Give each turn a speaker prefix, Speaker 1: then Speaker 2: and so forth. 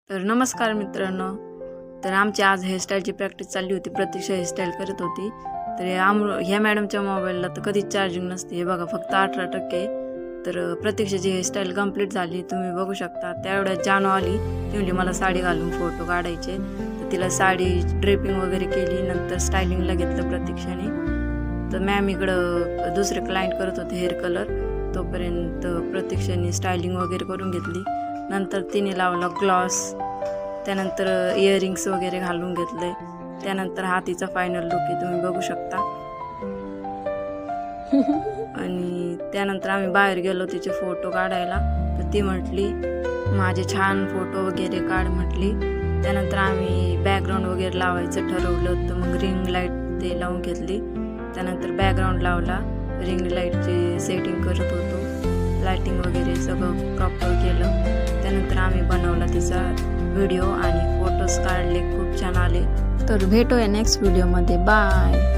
Speaker 1: तर नमस्कार मित्रांनो. तर आमची आज हेअरस्टाईलची प्रॅक्टिस चालली होती. प्रतीक्षा हेअरस्टाईल करत होती. तर ह्या मॅडमच्या मोबाईलला तर कधीच चार्जिंग नसते. हे बघा फक्त 18%. तर प्रतीक्षाची हेअरस्टाईल कंप्लीट झाली, तुम्ही बघू शकता. त्यावेळेस जानू आली, ती म्हणली मला साडी घालून फोटो काढायचे. तर तिला साडी ड्रेपिंग वगैरे केली. नंतर स्टायलिंगला घेतलं प्रतीक्षाने. तर मॅम इकडं दुसरे क्लायंट करत होते हेअर कलर. तोपर्यंत प्रतीक्षाने स्टायलिंग वगैरे करून घेतली. नंतर तिने लावला ग्लॉस, त्यानंतर इयरिंग्स वगैरे घालून घेतले. त्यानंतर हा तिचा फायनल लुक आहे, तुम्ही बघू शकता. आणि त्यानंतर आम्ही बाहेर गेलो तिचे फोटो काढायला. तर ती म्हटली माझे छान फोटो वगैरे काढ म्हटली. त्यानंतर आम्ही बॅकग्राऊंड वगैरे लावायचं ठरवलं. तर मग रिंग लाईट ते लावून घेतली. त्यानंतर बॅकग्राऊंड लावला, रिंग लाईटची सेटिंग करत होतो. लाईटिंग वगैरे सगळं प्रॉपर केलं. त्यानंतर आम्ही बनवला तिचा व्हिडिओ आणि फोटोज काढले, खूप छान आले. तर भेटूया नेक्स्ट व्हिडिओमध्ये. बाय.